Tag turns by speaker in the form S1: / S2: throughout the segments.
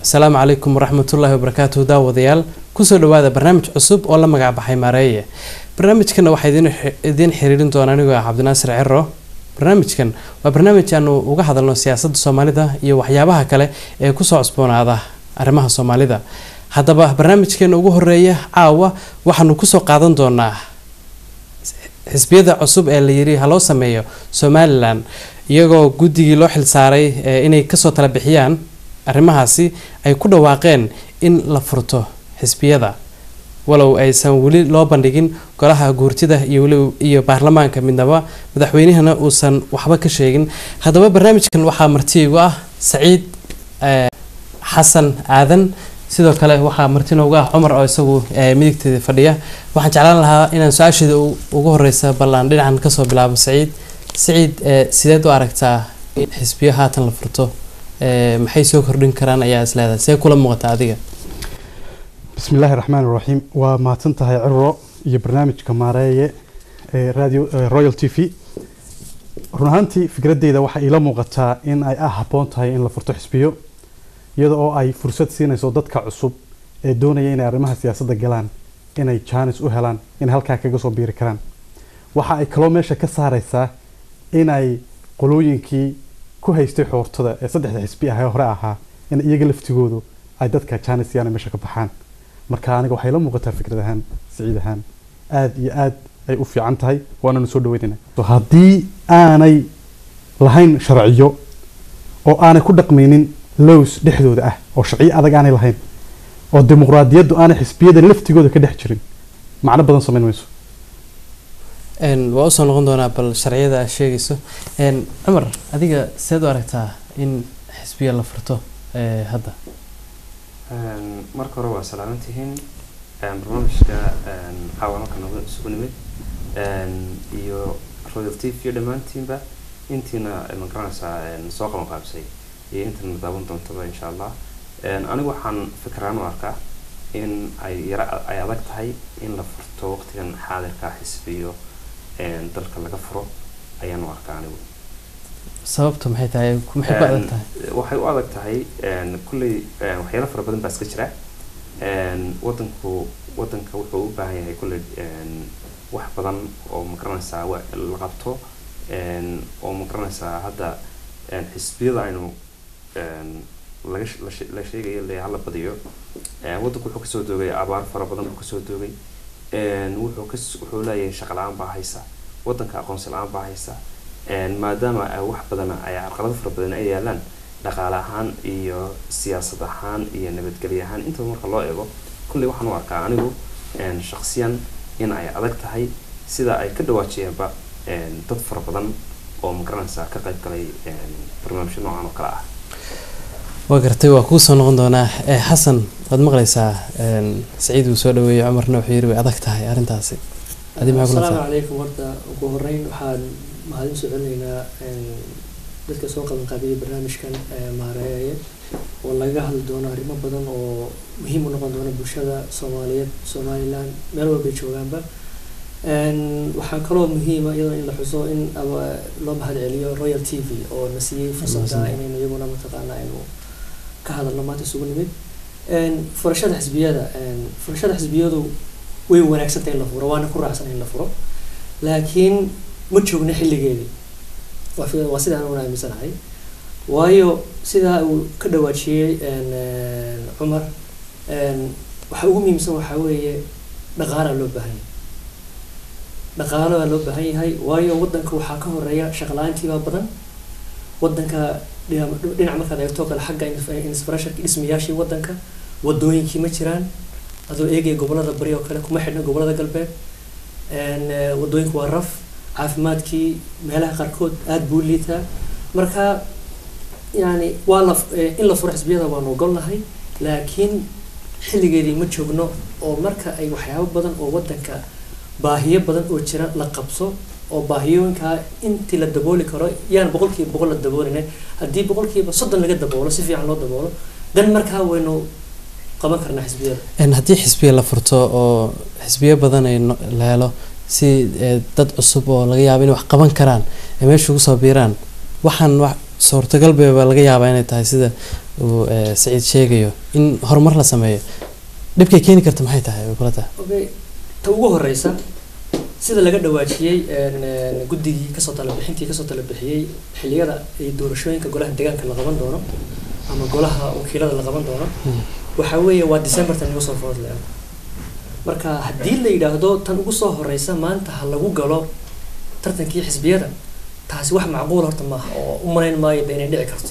S1: السلام عليكم ورحمة الله وبركاته داوديال كسر لواذا برنامج عصب ولا مقع بحي مارية برنامج كنا واحد إذين حريرين دواناني وعبد الناصر عرو برنامج كان وبرنامج أنه وجه هذا السياسة الصومالية ده يوحيابها كله كسر عصبون هذا أرمها الصومالية ده هذا برنامج كان وجه الرئية عاوة وحنو كسر قاعدين دونا حزبية عصب اللي يري هلو سميه سوماليلاند iyagoo guddigii loo xil saaray inay ka soo tala bixiyaan arrimahaasi ay ku dhawaaqeen in la furto xisbiyada walow aysan wali loo bandhigin golaha guurtida iyo baarlamaanka midnaba madaxweynahana uusan waxba ka sheegin hadaba barnaamijkan waxa martiigu ah Saciid Xasan Aadan sidoo kale waxa martiinooga ah Umar oo isagu midigteeda fadhiya waxaan jeclaan lahaa inaan su'aashida ugu horeysa ballan dhinacan ka soo bilaabo Saciid sideed u aragtaa xisbiyo haatan la furto maxay soo kordhin karaan ayaa isleedahay see kula muuqata adiga
S2: bismillaahir rahmaanir rahiim waa maatantahay Ciro iyo barnaamijka maareeye radio Royal TV runaantii fikradeyda waxa ila muuqataa in ay habboon tahay in la furto xisbiyo iyadoo ay fursad siinayso dadka cusub ee doonaya inay arrimaha siyaasadda galaan inay chance u helaan in halka kaga soo biiri karaan waxa ay kala meesha ka saaraysaa in ay qolooyinkii ku haystay xoortada ee saddexda xisbi ah hore ahaa in iyaga laftigoodu ay dadka Chinese meesha ka baxaan marka aniga waxay la muuqataa fikradahan Saciidahan aad iyo aad ay u fiican tahay waana soo dhaweynaa to hadii aanay lahayn sharciyo oo aanay ku dhaqmaynin laws dhexdooda ah oo sharci adag aanay lahayn oo dimuqraadiyaddu aanay xisbiyada laftigooda ka dhex jirin macna badan sameynayso
S1: وأصلا نقولنا بالشرعية الشيء عمر هذيك سيدو أركتها إن حسبي الله فرطه هذا
S3: مركو روا سلامتهن برنامج عوامل كانوا سكوني يو رويالتي في دمان تيمبا انتنا المكان ساق مقابسي انتنا مدابون طبعا إن شاء الله أنا وحن فكران واركا إن أي أدركت هاي إن لفرطه وقت كان حاضر كحسبيو dalka laga furo ayaan arkaan
S1: sababtu maxay tahay
S3: waxay u adag tahay kulli waxyaalo fara badan baa iska jira wadanka wuxuu u baahan yahay kulli wax badan oo maqranaysa la qabto oo maqranaysa hadda xisbiyada aynu la sheegay la badiyo wadanku wuxuu ka soo doogay abaar fara badan oo ka soo doogay wuxuu leeyahay shaqo la'aan baa haysa wadanka aqoonsi la'aan baa haysa maadaama wax badan ay caqabado fara badan ay yaalaan dhaqaale ahaan iyo siyaasad ahaan iyo nabadgelyo ahaan inta marka loo eego kulli waxaan u arkaa anigu shakhsiyan in ay adag tahay sida ay ka dhawaajiyeenba dad fara badan oo maqranaysa ka qayb galay barnaamijyo noocan oo kale ah
S1: وقرتي وكوسون غندونا حسن قد مغليسا سعيد وسو دhoweey عمر نوح يري way adag tahay arintaasi adii ma
S4: Assalaamu alaykum warta ugu horeyn waxaan mahadin soo celinaynaa dadka soo qaban qaabiyay barnaamijkan maareeye oo laga hadli doono arrimo badan oo muhiim u noqon doona bulshada Soomaaliyeed Somaliland meel walba ay joogaanba waxaa kaloo muhiim ah in la xuso in loo mahad celiyo Royal TV oo nasiyay fursadda inay iyaguna mataqaana inuu ka hadalno maanta isugu nimid furashada xisbiyadu way wanaagsan tahay in la furo waana ku raacsan in la furo laakiin ma joogna xilligeedii waa sida aan u aaminsanahay waayo sida uu ka dhawaajiyay Umar waxa ugu muhiimsan waxa weeye dhaqaalaha loo baahan yahay waayo wadanka waxa ka horeeya shaqo la'aantiiba badan wadanka dhinaca marka ay too kale xagga infrastructure dhismayaashii wadanka wadooyinkii ma jiraan adoo eegay gobolada bari oo kale kuma xidhna gobolada galbeed wadooyinku waa raf caafimaadkii meelaha qaarkood aad buu liitaa marka yani waa in la furo xisbiyada waan ogolnahay laakiin xilligeedii ma joogno oo marka ay waxyaabo badan oo wadanka baahiyo badan oo jira la qabso oo baahiyooyinka intii la dabooli karo yaan 100% la daboolinay hadii 100% laga daboolo si fiican loo daboolo dan markaa waynu qaban karnaa xisbiyada
S1: hadii xisbiya la furto oo xisbiya badan ay la helo si dad cusub oo laga yaabo inay wax qaban karaan meesha ugu soo biiraan waxaan wax suurtagal bay laga yaabaa inay tahay sida uu Saciid sheegayo in horumar la sameeyo dhibkay keeni karto maxay tahay way kula tahay
S4: okay ta ugu horeysa sida laga dhawaajiyay guddigii kasoo tala bixiyay xilliyada ay doorashooyinka golaha deegaanka la qaban doono ama golaha wakiilada la qaban doono waxa weeye waa December tan ugu soo foodlay marka haddii la yiraahdo tan ugu soo horeysa maanta ha lagu galo tartankii xisbiyada taasi wax macquul horta ma oo u maleyn maayo inay dhici karto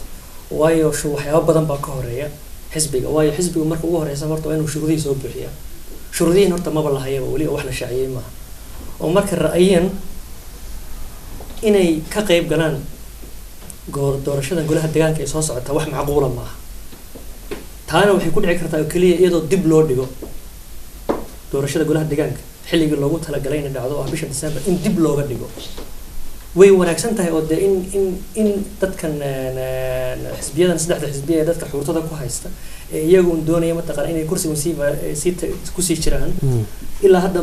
S4: waayo waxyaabo badan baa ka horeeya xisbiga waayo xisbigu marka ugu horeysa horta waa inuu shuruudihiisa soo buuxiyo shuruudihiin horta maba lahayaba wali wax la shaaciyay maaha oo marka ra'ayin inay ka qayb galaan doorashada golaha deegaanka ee soo socota wax macquul ah maaha taana waxay ku dhici kartaa oo kaliya iyadoo dib loo dhigo doorashada golaha deegaanka xilligii loogu talagalay in dhacdo oo bisha December in dib looga dhigo way wanaagsan tahay oo in dadkan xisbiyadan saddexda xisbiya dadka xuquuqda ku haysta ee iyagu doonaya mataqaan inay kursiga ku sii jiraan ilaa hadda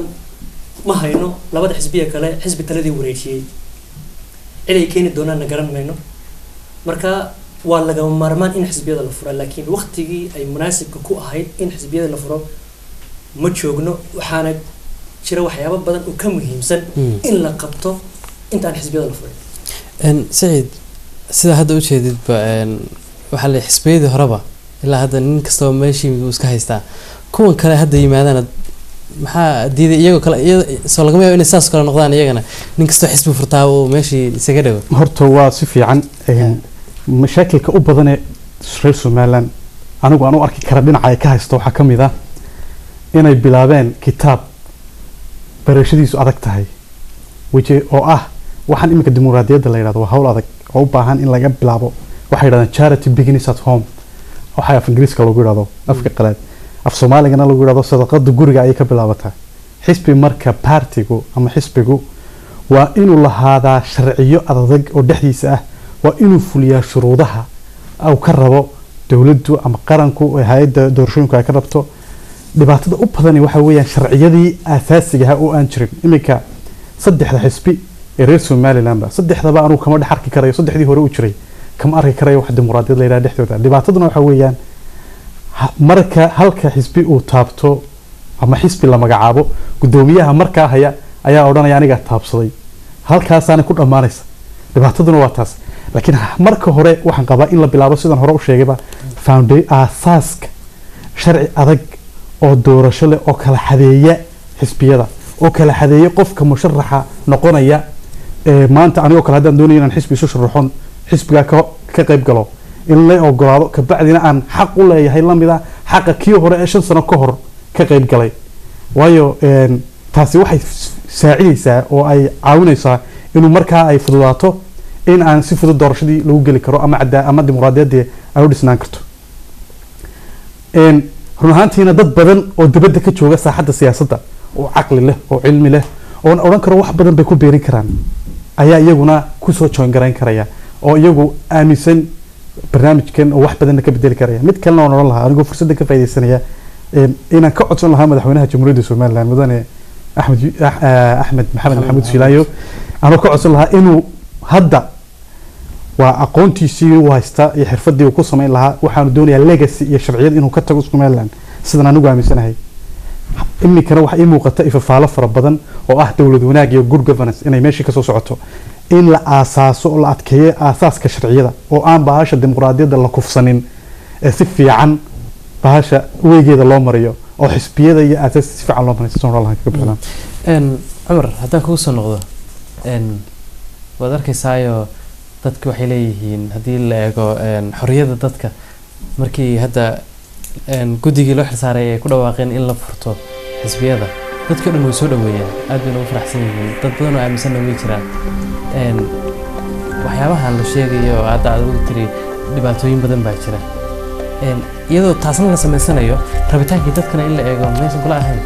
S4: ma hayno labada xisbiya kale xisbi taladii wareejiyay ilaa keeni doonaan garan mayno marka waa laga maarmaan in xisbiyada la furo laakiin waqtigii ay munaasibka ku ahayd in xisbiyada la furo ma joogno waxaana jira waxyaabo badan oo ka muhiimsan in la qabto intaan xisbiyada la furay
S1: Saciid sida hadda u jeedidba waxa la xisbiyada horeba ilaa hadda nin kasta meeshii uu iska haystaa kuwan kale hadda yimaadaan maxaa diiday iyagoo kale soo laga yaabo inay saas kala noqdaan iyagana nin kasta xisbi furtaa oo meeshii isaga dhaw
S2: horta waa si fiican mashaakilka u badan ee reer Somaliland anigu aan u arki kara dhinaca ay ka haysto waxa kamid ah inay bilaabeen kitaab barashadiisu adag tahay oo ah waxaan imika dimuqraadiyadda la yiraahdo waa hawl adag oo u baahan in laga bilaabo waxa yiraahdaan charity begins at home waxa af Ingiriiska lagu yiraahdo afka qalaad af Soomaaligana lagu yiraahdo sadaqada guriga ay ka bilaabataa xisbi marka partigu ama xisbigu waa inuu lahaadaa sharciyo adag oo dhexdiisa ah waa inuu fuliyaa shuruudaha oo ka rabo dawladdu ama qaranku hay'adda doorashooyinka ay ka rabto dhibaatada u badan waxa weeyaan sharciyadii asaasiga ah oo aan jirin imika saddexda xisbi ee reer Somaliland saddexdaba aanu kama dhex arki karayo saddexdii hore u jiray kama arki karayo wax dimuqraadiyad la yiraahdo dhexdooda dhibaataduna waxa weeyaan marka halka xisbi uu taabto ama xisbi la magacaabo gudoomiyaha markaa haya ayaa oranaya aniga taabsaday halkaas aan ku dhamaanaysa dhibaataduna waa taas laakiin marka hore waxaan qabaa in la bilaabo sidan hore u sheegayba asaaska sharci adag oo doorasho leh oo kala xadeeya xisbiyada oo kala xadeeya qofka musharaxa noqonaya maanta aniga kala hadaan doonayo inaan xisbi isu sharaxon xisbiga ka qayb galo in la ogolaado ka bacdina aan xaq u leeyahay lamida xaqa kii hore ee 5 sano ka hor ka qayb galay waayo taasi waxay saacidaysaa oo ay caawinaysaa inuu markaa ay fududaato in aan si fudud doorashadii lagu gali karo ama dimuqraadiyadda ay u dhisnaan karto run ahaantiina dad badan oo dibadda ka jooga saaxadda siyaasadda oo caqli leh oo cilmi leh oo oran karo wax badan bay ku beerin karaan ayaa iyaguna ku soo join gareyn karaya oo iyagu aaminsan barnaamijkan oo wax badan ka bedeli karaya mid kalena oo oran lahaa anigu fursad ka faa'iideysanaya inaan ka codsan lahaa madaxweynaha jamhuuriyadda Soomaaliland mudane Axmed Maxamed Shilaayo anoo ka codsan lahaa inuu hadda waa aqoontiisii uu haysta iyo xirfadii uu ku sameyn lahaa waxaan doonayaa legacy iyo sharciyad inuu ka tago Somaliland sidan anigu aaminsanahay imikana waxa ay muuqata ifafaalo fara badan oo ah dawlad wanaag iyo good governance inay meeshii ka soo socoto in la aasaaso oo la adkeeyo aasaaska sharciyada oo aan baahasha dimuqraadiyadda la kufsanin ee si fiican baahasha weegeeda loo mariyo oo xisbiyada iyo asaas si fiican loo mariyo soo ralaha ka bilaabaan
S1: Umar haddaan kugu soo noqdo waad arkaysaayo dadku waxay leeyihiin haddii la eego xorriyada dadka markii hadda guddigii loo xilsaaray ay ku dhawaaqeen in la furto xisbiyada dadka dhan way soo dhaweeyeen aad bay ugu faraxsan yihiin dad badan oo aaminsan way jiraan waxyaabaha la sheegayo hadda aad ugu tiri dhibaatooyin badan baa jira iyadoo taasna la sameysanayo rabitaankii dadkana in la eego meesha kula ahayn